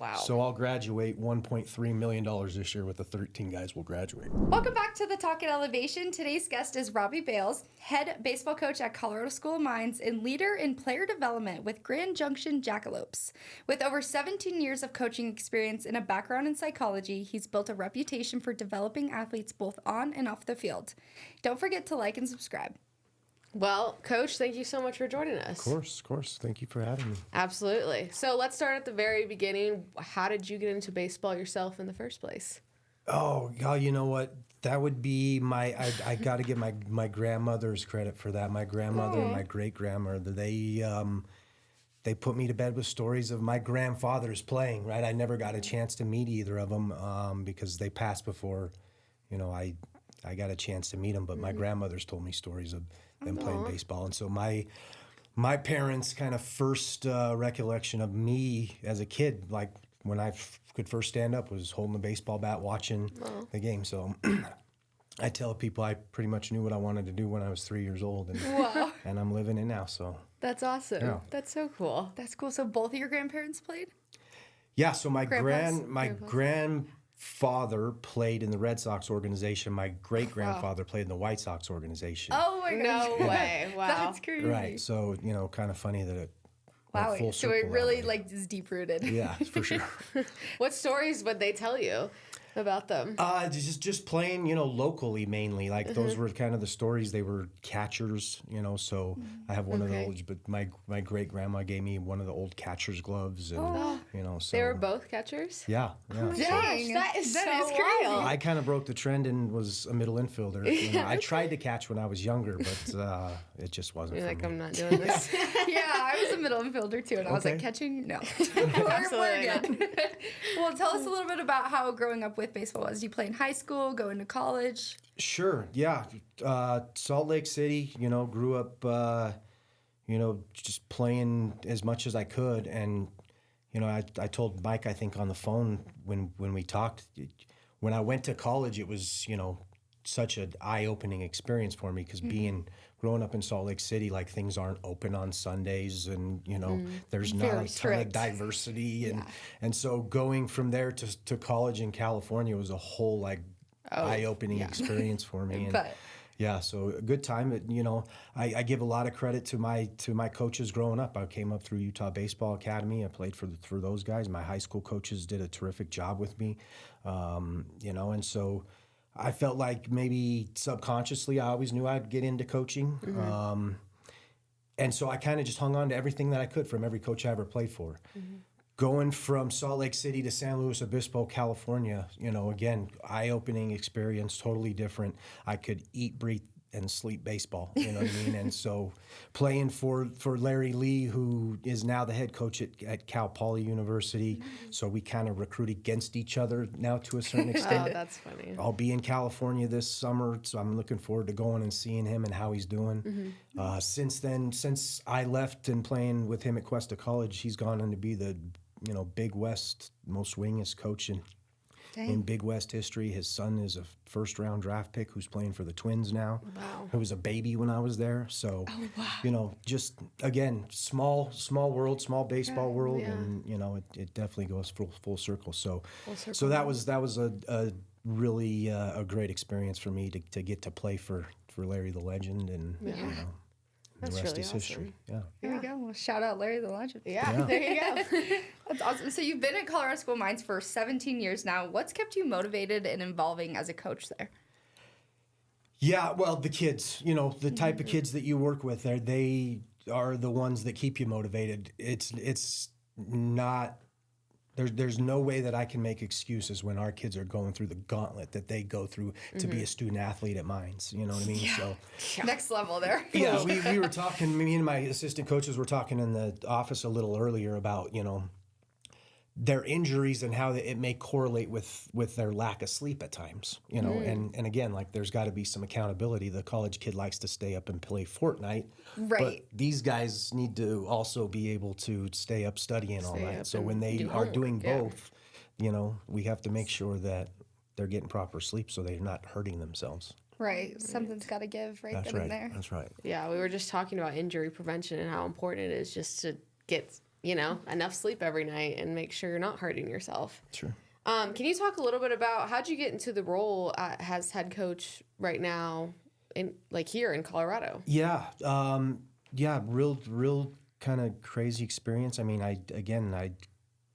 Wow. So I'll graduate $1.3 million this year with the 13 guys will graduate. Welcome back to the Talk at Elevation. Today's guest is Robbie Bales, head baseball coach at Colorado School of Mines and leader in player development with Grand Junction Jackalopes. With over 17 years of coaching experience and a background in psychology, he's built a reputation for developing athletes both on and off the field. Don't forget to like and subscribe. Well, Coach, thank you so much for joining us. Of course. Thank you for having me. Absolutely. So let's start at the very beginning. How did you get into baseball yourself in the first place? Oh, God, you know what? That would be I got to give my grandmother's credit for that. My grandmother and my great-grandmother, they put me to bed with stories of my grandfathers playing, right? I never got a chance to meet either of them because they passed before, I got a chance to meet them. But my grandmother's told me stories of them playing baseball. And so my parents' kind of first recollection of me as a kid, like when I could first stand up, was holding the baseball bat, watching the game. So I tell people I pretty much knew what I wanted to do when I was 3 years old, and I'm living it now. So That's awesome. Yeah. That's so cool. That's cool. So both of your grandparents played? yeah. So my Grandpas? grandfather played in the Red Sox organization. My great grandfather played in the White Sox organization. Oh my gosh. No way. Wow. That's crazy. Right. So kind of funny that it. Wow. went full So it circle really that way. is deep rooted. Yeah, for sure. What stories would they tell you about them? Just playing, locally mainly. Like those were kind of the stories. They were catchers, so I have one of those. But my great grandma gave me one of the old catcher's gloves, and so They were both catchers? yeah. Dang. That is That so is crazy. wild. I kind of broke the trend and was a middle infielder. I tried to catch when I was younger, but it just wasn't You're for like, me. I'm not doing this. Yeah, I was a middle infielder too, and I was like, Okay. catching? No. Absolutely we're good. Well, tell us a little bit about how growing up with baseball was. You play in high school, going to college? Sure, yeah. Salt Lake City, grew up, just playing as much as I could. And, I told Mike, I think on the phone when we talked, when I went to college, it was, such an eye-opening experience for me because growing up in Salt Lake City, like things aren't open on Sundays and, there's not Very a ton of strict. diversity. And so going from there to college in California was a whole eye-opening experience for me. And But yeah, so a good time. I give a lot of credit to my coaches growing up. I came up through Utah Baseball Academy. I played for those guys. My high school coaches did a terrific job with me, and so I felt like maybe subconsciously I always knew I'd get into coaching. And so I kind of just hung on to everything that I could from every coach I ever played for. Going from Salt Lake City to San Luis Obispo, California, again, eye-opening experience, totally different. I could eat, breathe, and sleep baseball, you know what I mean? And so playing for Larry Lee, who is now the head coach at Cal Poly University, so we kind of recruit against each other now to a certain extent. Oh, that's funny. I'll be in California this summer, so I'm looking forward to going and seeing him and how he's doing. Since then, since I left and playing with him at Cuesta College, he's gone on to be the Big West most winningest coach in Big West history. His son is a first-round draft pick who's playing for the Twins now. Wow. Who was a baby when I was there. So, just again, small world, small baseball world, and it definitely goes full circle. So, that was a really a great experience for me to get to play for Larry the Legend, and That's the rest really is history. Yeah. there you go. Well, shout out Larry the Legend. Yeah, there you go. That's awesome. So you've been at Colorado School of Mines for 17 years now. What's kept you motivated and involving as a coach there? Yeah, well, the kids, the type of kids that you work with there, they are the ones that keep you motivated. It's not, there's no way that I can make excuses when our kids are going through the gauntlet that they go through to be a student athlete at Mines. You know what I mean? Yeah. So Next level there. yeah, we were talking, me and my assistant coaches were talking in the office a little earlier about, their injuries and how it may correlate with their lack of sleep at times, and again, like there's got to be some accountability. The college kid likes to stay up and play Fortnite, Right. but these guys need to also be able to stay up studying all Stay night. up So and when they do are doing homework, yeah. both, we have to make sure that they're getting proper sleep so they're not hurting themselves. Right. Something's got to give That's then right. and there. That's right. Yeah, we were just talking about injury prevention and how important it is just to get enough sleep every night and make sure you're not hurting yourself. Sure. Can you talk a little bit about how'd you get into the role as head coach right now here in Colorado? Yeah. Real kind of crazy experience. I mean,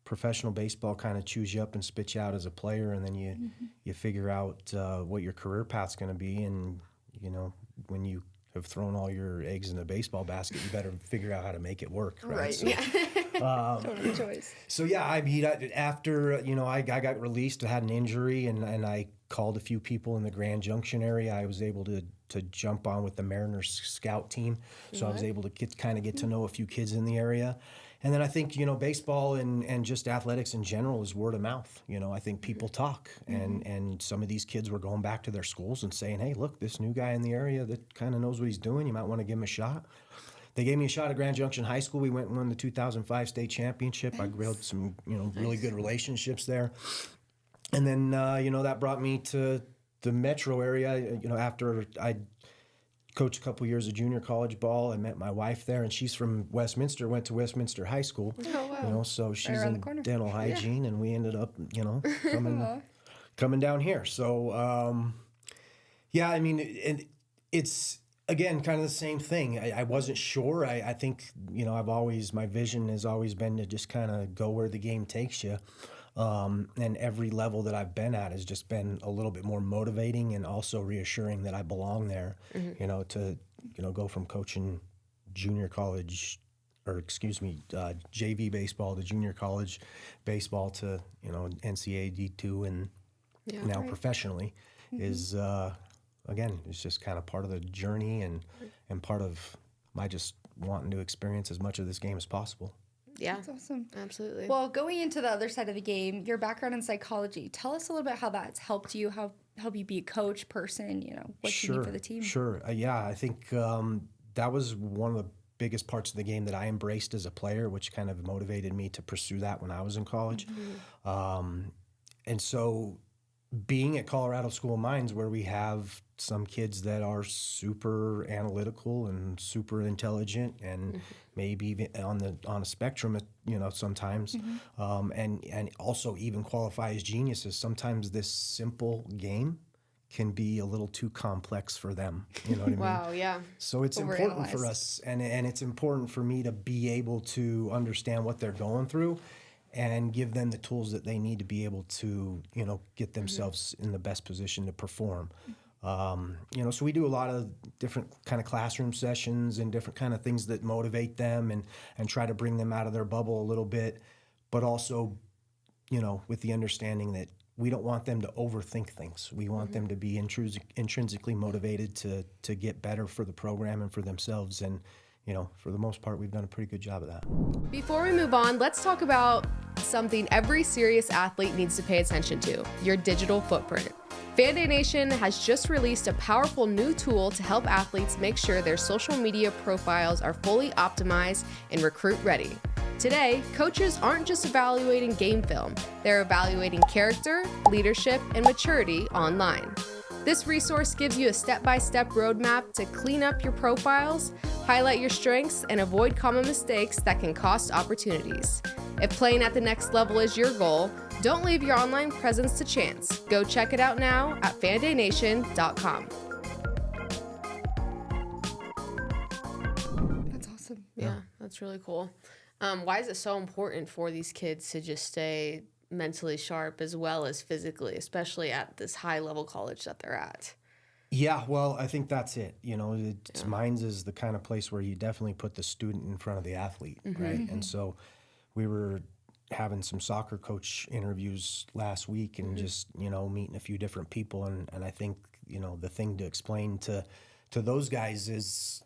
professional baseball kind of chews you up and spits you out as a player, and then you figure out what your career path's going to be, and when you have thrown all your eggs in a baseball basket, you better figure out how to make it work, right? So, Don't have a choice. So yeah, I mean, after I got released, I had an injury, and I called a few people in the Grand Junction area. I was able to jump on with the Mariners scout team, so I was able to get to know a few kids in the area. And then I think, baseball and just athletics in general is word of mouth. I think people talk, and some of these kids were going back to their schools and saying, hey, look, this new guy in the area that kind of knows what he's doing, you might want to give him a shot. They gave me a shot at Grand Junction High School. We went and won the 2005 state championship. I built some, really good relationships there. And then, that brought me to the metro area, after I coached a couple years of junior college ball. I met my wife there, and she's from Westminster, went to Westminster High School. Oh, wow. So she's right in dental hygiene, and we ended up, coming down here. So, I mean, it's, again, kind of the same thing. I wasn't sure. I think, my vision has always been to just kind of go where the game takes you. And every level that I've been at has just been a little bit more motivating and also reassuring that I belong there, to go from coaching junior college, JV baseball to junior college baseball to, NCAA D2 and now professionally is, again, it's just kind of part of the journey and part of my just wanting to experience as much of this game as possible. Yeah. That's awesome. Absolutely. Well, going into the other side of the game, your background in psychology, tell us a little bit how that's helped you, help you be a coach, person, what you need for the team. Sure. I think that was one of the biggest parts of the game that I embraced as a player, which kind of motivated me to pursue that when I was in college. And so being at Colorado School of Mines, where we have some kids that are super analytical and super intelligent and maybe even on a spectrum, sometimes, and also even qualify as geniuses. Sometimes this simple game can be a little too complex for them. You know what I mean? Wow, yeah. So it's important for us, and it's important for me to be able to understand what they're going through and give them the tools that they need to be able to, get themselves in the best position to perform. So we do a lot of different kind of classroom sessions and different kind of things that motivate them and try to bring them out of their bubble a little bit, but also, with the understanding that we don't want them to overthink things. We want them to be intrinsically motivated to get better for the program and for themselves. And, for the most part, we've done a pretty good job of that. Before we move on, let's talk about something every serious athlete needs to pay attention to: your digital footprint. Fan-Day Nation has just released a powerful new tool to help athletes make sure their social media profiles are fully optimized and recruit ready. Today, coaches aren't just evaluating game film, they're evaluating character, leadership, and maturity online. This resource gives you a step-by-step roadmap to clean up your profiles, highlight your strengths, and avoid common mistakes that can cost opportunities. If playing at the next level is your goal, don't leave your online presence to chance. Go check it out now at fandaynation.com. That's awesome. Yeah, that's really cool. Why is it so important for these kids to just stay mentally sharp as well as physically, especially at this high level college that they're at? Yeah, well, I think that's it. Mines is the kind of place where you definitely put the student in front of the athlete, right? And so we were having some soccer coach interviews last week and just, meeting a few different people. And I think, the thing to explain to those guys is,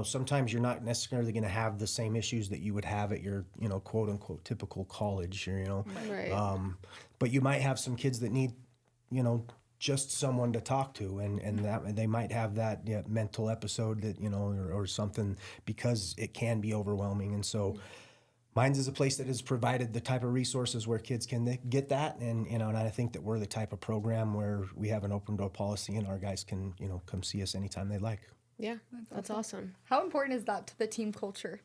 sometimes you're not necessarily going to have the same issues that you would have at your, quote unquote, typical college, Right. But you might have some kids that need, just someone to talk to, and that they might have that mental episode that, or something, because it can be overwhelming. And so Mines is a place that has provided the type of resources where kids can get that. And, and I think that we're the type of program where we have an open door policy and our guys can, come see us anytime they like. Yeah, that's awesome. How important is that to the team culture?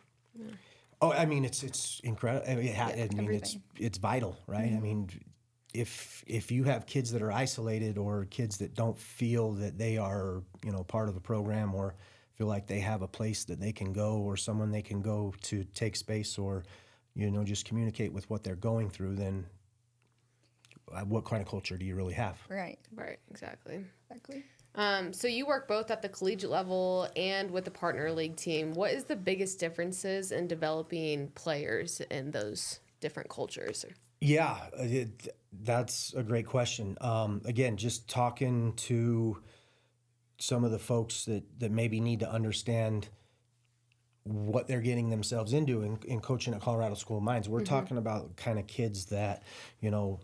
Oh, I mean, it's incredible. I mean, everything. it's vital, right? I mean, if you have kids that are isolated or kids that don't feel that they are, part of a program or feel like they have a place that they can go or someone they can go to take space or, just communicate with what they're going through, then what kind of culture do you really have? Right. Right, exactly. Exactly. So you work both at the collegiate level and with the partner league team. What is the biggest differences in developing players in those different cultures? Yeah, that's a great question. Again, just talking to some of the folks that maybe need to understand what they're getting themselves into in coaching at Colorado School of Mines. We're talking about kind of kids that,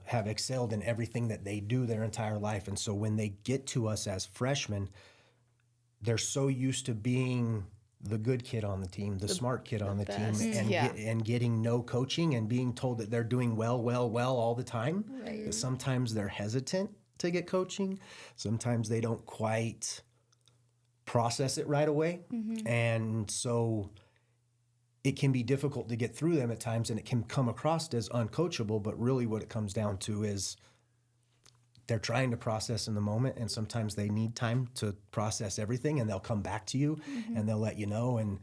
have excelled in everything that they do their entire life. And so when they get to us as freshmen, they're so used to being the good kid on the team, the smart kid on the best. team, and getting no coaching and being told that they're doing well all the time. Right. Sometimes they're hesitant to get coaching. Sometimes they don't quite process it right away. And so it can be difficult to get through them at times, and it can come across as uncoachable, but really what it comes down to is they're trying to process in the moment, and sometimes they need time to process everything, and they'll come back to you and they'll let you know, and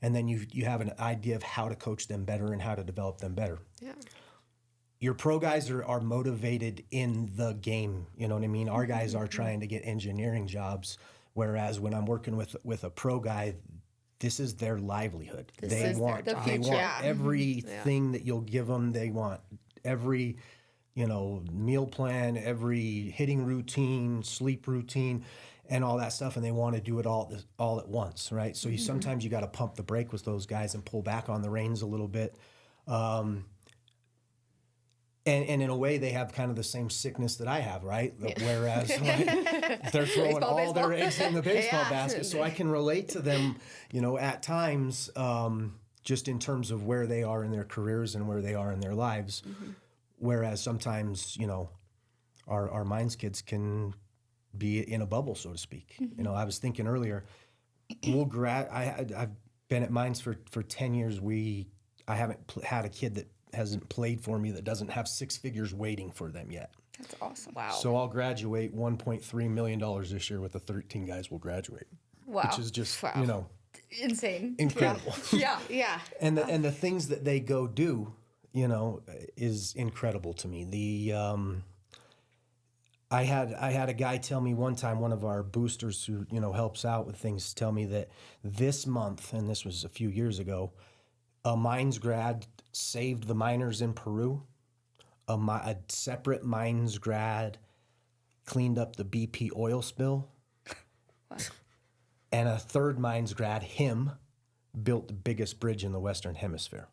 then you have an idea of how to coach them better and how to develop them better. Yeah. Your pro guys are motivated in the game, you know what I mean? Our guys are trying to get engineering jobs, whereas when I'm working with a pro guy, this is their livelihood. They want everything that you'll give them. They want every, meal plan, every hitting routine, sleep routine, and all that stuff. And they want to do it all at once, right? So sometimes you got to pump the brake with those guys and pull back on the reins a little bit. And in a way, they have kind of the same sickness that I have, right? Whereas they're throwing all their eggs in the baseball basket. So I can relate to them, at times, just in terms of where they are in their careers and where they are in their lives. Whereas sometimes, our Mines kids can be in a bubble, so to speak. I was thinking earlier, I've been at Mines for 10 years. I haven't had a kid that hasn't played for me that doesn't have six figures waiting for them yet. That's awesome. Wow. So I'll graduate $1.3 million this year with the 13 guys will graduate. Wow. Which is just, insane. incredible. Yeah. Yeah. And the things that they go do, is incredible to me. I had a guy tell me one time, one of our boosters who, helps out with things, tell me that this month, and this was a few years ago, a Mines grad saved the miners in Peru. A separate Mines grad cleaned up the BP oil spill. Wow. And a third Mines grad, him, built the biggest bridge in the Western Hemisphere.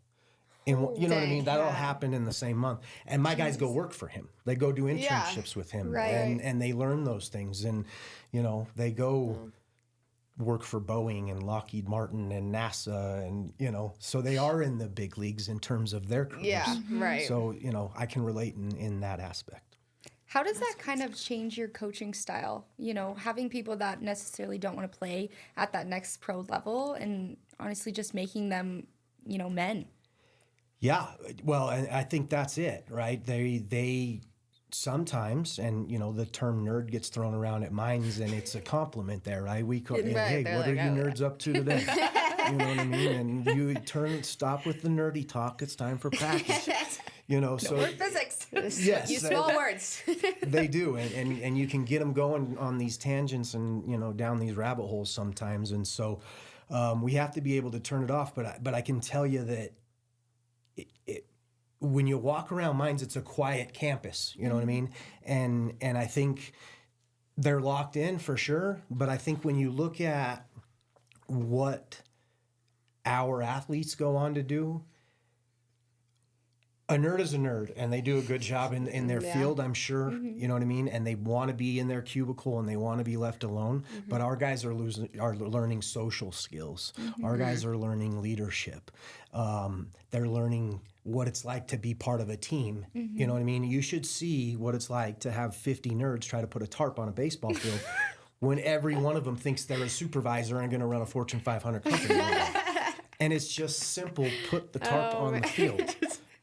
You know what I mean? That all happened in the same month. And my guys go work for him. They go do internships with him. Right. And they learn those things. And, they go work for Boeing and Lockheed Martin and NASA. And, so they are in the big leagues in terms of their careers. Yeah, right. So, I can relate in that aspect. How does that kind of change your coaching style? Having people that necessarily don't want to play at that next pro level and honestly just making them, men. Yeah, well, and I think that's it, right? They sometimes, and the term nerd gets thrown around at Mines, and it's a compliment there, right? We call, hey, what are you nerds up to today? You know what I mean? And you stop with the nerdy talk. It's time for practice. So Word physics. Yes, Use small words. They do, and you can get them going on these tangents and down these rabbit holes sometimes, and so we have to be able to turn it off. But I can tell you that. When you walk around Mines, it's a quiet campus, you know what I mean? And I think they're locked in for sure, but I think when you look at what our athletes go on to do, a nerd is a nerd, and they do a good job in their field, I'm sure, you know what I mean? And they want to be in their cubicle, and they want to be left alone. But our guys are learning social skills. Our guys are learning leadership. They're learning what it's like to be part of a team. You know what I mean? You should see what it's like to have 50 nerds try to put a tarp on a baseball field when every one of them thinks they're a supervisor and going to run a Fortune 500 company. And it's just simple, put the tarp on the field.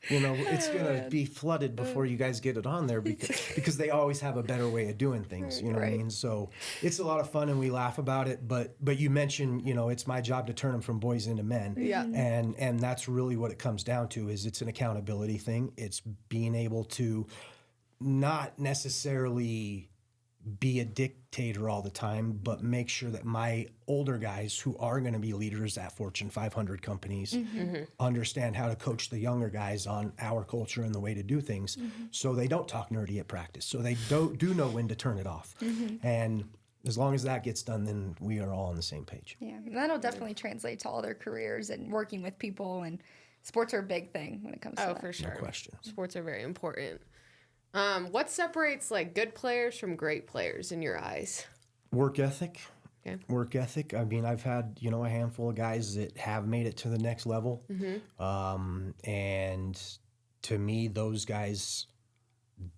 You know, it's going to be flooded before you guys get it on there because they always have a better way of doing things, you know what I mean? So it's a lot of fun and we laugh about it, but you mentioned, you know, it's my job to turn them from boys into men. Yeah. And that's really what it comes down to is it's an accountability thing. It's being able to not necessarily be a dictator all the time, but make sure that my older guys who are going to be leaders at Fortune 500 companies understand how to coach the younger guys on our culture and the way to do things so they don't talk nerdy at practice, so they do know when to turn it off. And as long as that gets done, then we are all on the same page. Yeah, and that'll definitely translate to all their careers and working with people, and sports are a big thing when it comes to that. Oh, for sure. No question. Sports are very important. What separates like good players from great players in your eyes? Work ethic. Okay. Work ethic. I mean, I've had, you know, a handful of guys that have made it to the next level. And to me, those guys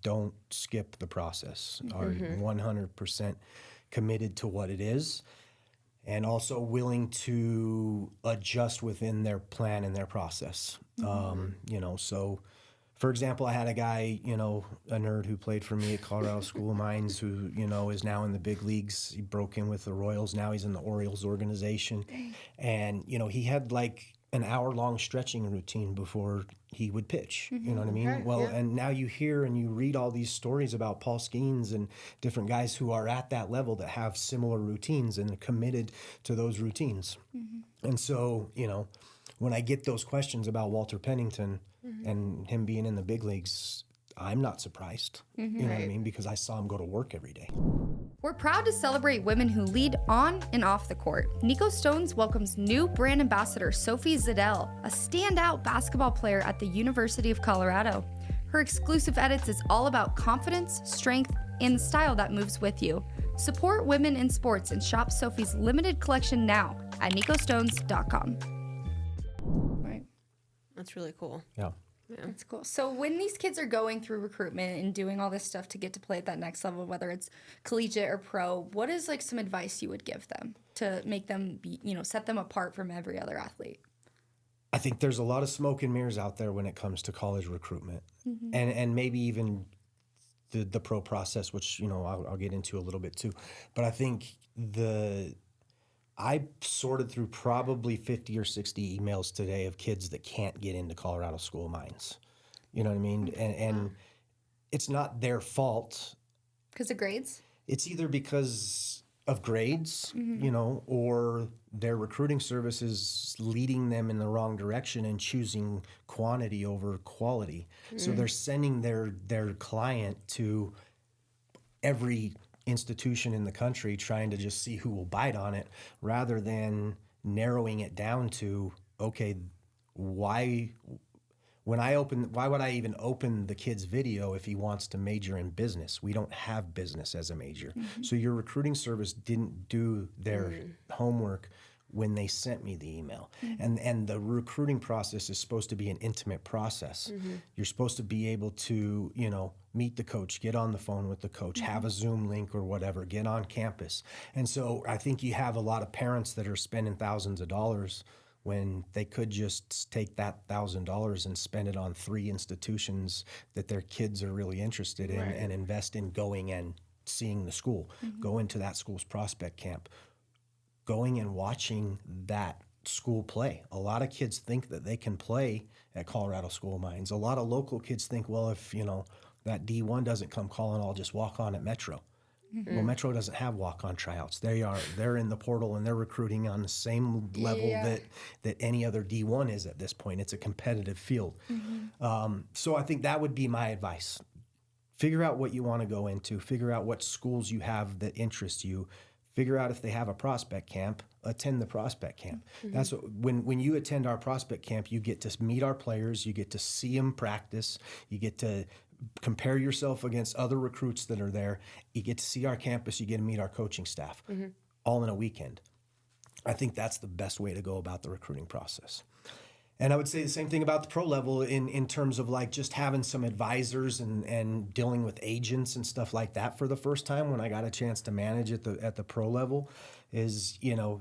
don't skip the process, are 100% committed to what it is, and also willing to adjust within their plan and their process. You know, so for example, I had a guy, you know, a nerd who played for me at Colorado School of Mines who, you know, is now in the big leagues. He broke in with the Royals. Now he's in the Orioles organization. And, you know, he had like an hour-long stretching routine before he would pitch. You know what I mean? Right, Well, yeah. and now you hear and you read all these stories about Paul Skeens and different guys who are at that level that have similar routines and are committed to those routines. And so, you know, when I get those questions about Walter Pennington and him being in the big leagues, I'm not surprised. You know what I mean? Because I saw him go to work every day. We're proud to celebrate women who lead on and off the court. Nico Stones welcomes new brand ambassador Sophie Ziddell, a standout basketball player at the University of Colorado. Her exclusive edits is all about confidence, strength, and the style that moves with you. Support women in sports and shop Sophie's limited collection now at nicostones.com. Right. That's really cool. Yeah. That's cool. So when these kids are going through recruitment and doing all this stuff to get to play at that next level, whether it's collegiate or pro, what is like some advice you would give them to make them be, you know, set them apart from every other athlete? I think there's a lot of smoke and mirrors out there when it comes to college recruitment, and maybe even the pro process, which, you know, I'll get into a little bit too. But I think I sorted through probably 50 or 60 emails today of kids that can't get into Colorado School of Mines. You know what I mean? And it's not their fault. Because of grades? It's either because of grades, you know, or their recruiting service is leading them in the wrong direction and choosing quantity over quality. So they're sending their client to every institution in the country trying to just see who will bite on it rather than narrowing it down to, okay, why would I even open the kid's video if he wants to major in business? We don't have business as a major. So your recruiting service didn't do their homework when they sent me the email. And the recruiting process is supposed to be an intimate process. You're supposed to be able to, you know, meet the coach, get on the phone with the coach, have a Zoom link or whatever, get on campus. And so I think you have a lot of parents that are spending thousands of dollars when they could just take that $1,000 and spend it on 3 institutions that their kids are really interested in and invest in going and seeing the school, go into that school's prospect camp, going and watching that school play. A lot of kids think that they can play at Colorado School of Mines. A lot of local kids think, well, if, you know, that D1 doesn't come calling, I'll just walk on at Metro. Well, Metro doesn't have walk-on tryouts. They're in the portal and they're recruiting on the same level that any other D1 is at this point. It's a competitive field. So I think that would be my advice. Figure out what you want to go into. Figure out what schools you have that interest you. Figure out if they have a prospect camp. Attend the prospect camp. That's what, when you attend our prospect camp, you get to meet our players. You get to see them practice. You get to compare yourself against other recruits that are there. You get to see our campus. You get to meet our coaching staff, all in a weekend. I think that's the best way to go about the recruiting process. And I would say the same thing about the pro level in terms of like just having some advisors and dealing with agents and stuff like that for the first time when I got a chance to manage at the pro level is, you know,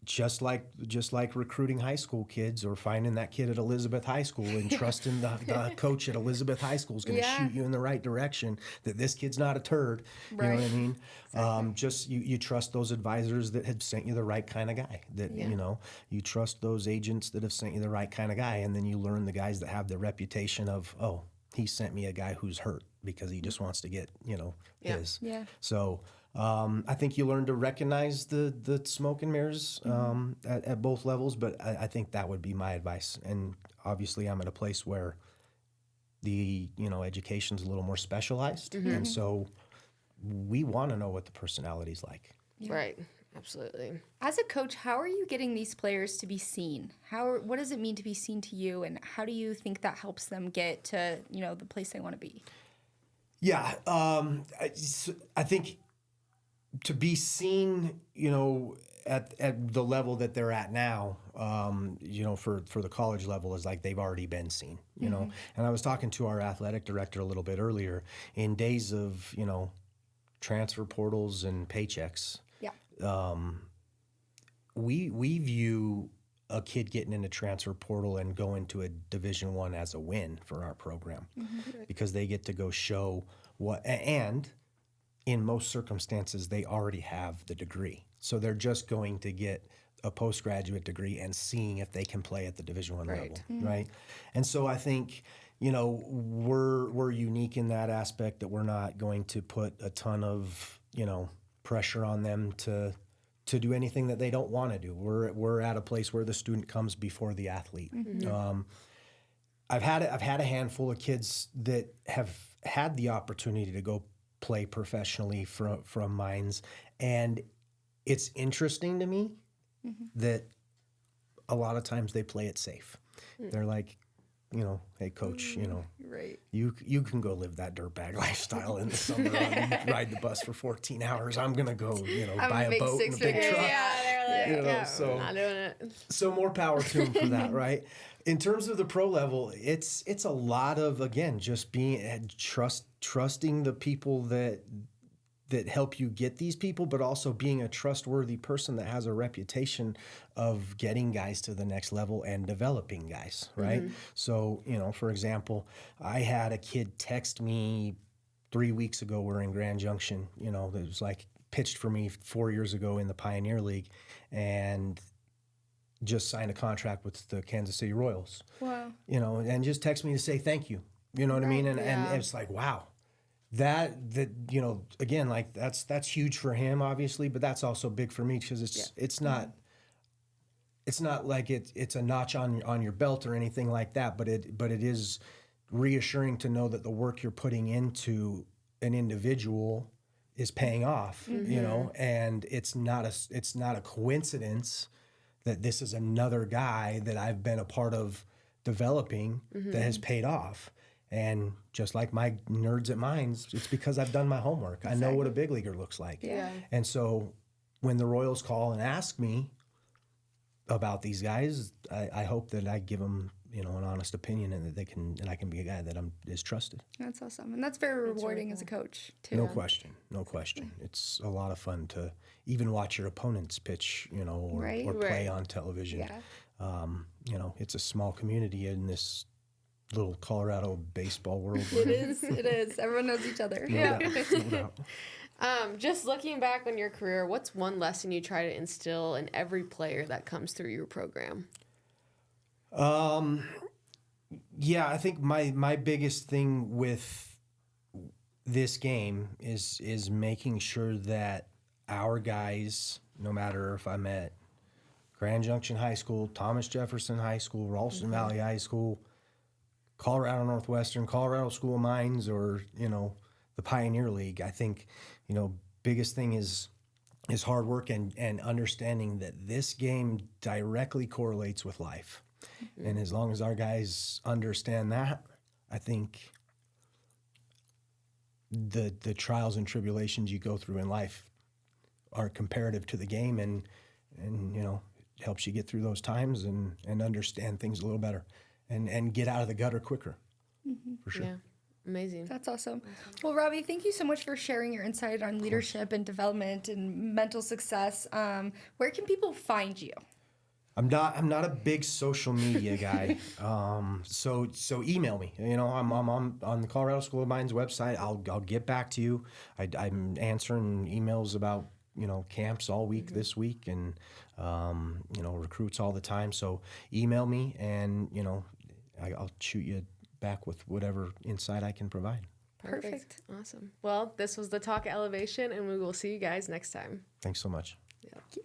just like recruiting high school kids or finding that kid at Elizabeth High School and trusting the coach at Elizabeth High School is going to shoot you in the right direction, that this kid's not a turd. You know what I mean? Exactly. Just you trust those advisors that have sent you the right kind of guy, that, you know, you trust those agents that have sent you the right kind of guy. And then you learn the guys that have the reputation of, oh, he sent me a guy who's hurt because he just wants to get, you know, his. Yeah. So I think you learn to recognize the smoke and mirrors at both levels, but I think that would be my advice. And obviously I'm at a place where the, you know, education's a little more specialized. And so we want to know what the personality's like. Yeah. Right. Absolutely. As a coach, how are you getting these players to be seen? What does it mean to be seen to you, and how do you think that helps them get to, you know, the place they want to be? Yeah, I think to be seen, you know, at the level that they're at now, you know, for the college level is like they've already been seen, you know. And I was talking to our athletic director a little bit earlier. In days of, you know, transfer portals and paychecks, we view a kid getting into transfer portal and going to a Division I as a win for our program, because they get to go show what, and in most circumstances they already have the degree, so they're just going to get a postgraduate degree and seeing if they can play at the Division I level, right? And so I think, you know, we're unique in that aspect, that we're not going to put a ton of, you know, pressure on them to do anything that they don't want to do. We're at a place where the student comes before the athlete. I've had a handful of kids that have had the opportunity to go play professionally from Mines, and it's interesting to me that a lot of times they play it safe. They're like, you know, hey coach, you know, you can go live that dirtbag lifestyle in the summer, ride the bus for 14 hours. I'm gonna go, you know, buy a boat and a big truck. You know, so not doing it. So more power to them for that, right? In terms of the pro level, it's a lot of, again, just being trusting the people that help you get these people, but also being a trustworthy person that has a reputation of getting guys to the next level and developing guys, right? So, you know, for example, I had a kid text me 3 weeks ago. We're in Grand Junction, you know, that was like pitched for me 4 years ago in the Pioneer League, and just signed a contract with the Kansas City Royals. Wow. You know, and just text me to say thank you. You know what I mean? And it's like, wow. That you know, again, like that's huge for him, obviously, but that's also big for me, because it's not like it's a notch on your belt or anything like that, but it is reassuring to know that the work you're putting into an individual is paying off, you know, and it's not a coincidence that this is another guy that I've been a part of developing that has paid off. And just like my nerds at Mines, it's because I've done my homework. Exactly. I know what a big leaguer looks like. Yeah. And so when the Royals call and ask me about these guys, I hope that I give them, you know, an honest opinion, and that I can be a guy that is trusted. That's awesome, and that's very rewarding as a coach too. No question. It's a lot of fun to even watch your opponents pitch, you know, or play on television. Yeah. You know, it's a small community in this little Colorado baseball world. It is. Everyone knows each other. No doubt. Just looking back on your career, what's one lesson you try to instill in every player that comes through your program? Yeah, I think my biggest thing with this game is making sure that our guys, no matter if I'm at Grand Junction High School, Thomas Jefferson High School, Ralston Valley High School, Colorado Northwestern, Colorado School of Mines, or, you know, the Pioneer League, I think, you know, biggest thing is hard work and understanding that this game directly correlates with life. And as long as our guys understand that, I think the trials and tribulations you go through in life are comparative to the game, and you know, it helps you get through those times and understand things a little better. And get out of the gutter quicker, for sure. Yeah, Amazing. That's awesome. Well, Robbie, thank you so much for sharing your insight on leadership and development and mental success. Where can people find you? I'm not a big social media guy. So email me. You know, I'm on the Colorado School of Mines website. I'll get back to you. I'm answering emails about, you know, camps all week this week, and you know, recruits all the time. So email me, and you know, I'll shoot you back with whatever insight I can provide. Perfect. Awesome. Well, this was the Talk Elevation, and we will see you guys next time. Thanks so much. Yeah. Thank you.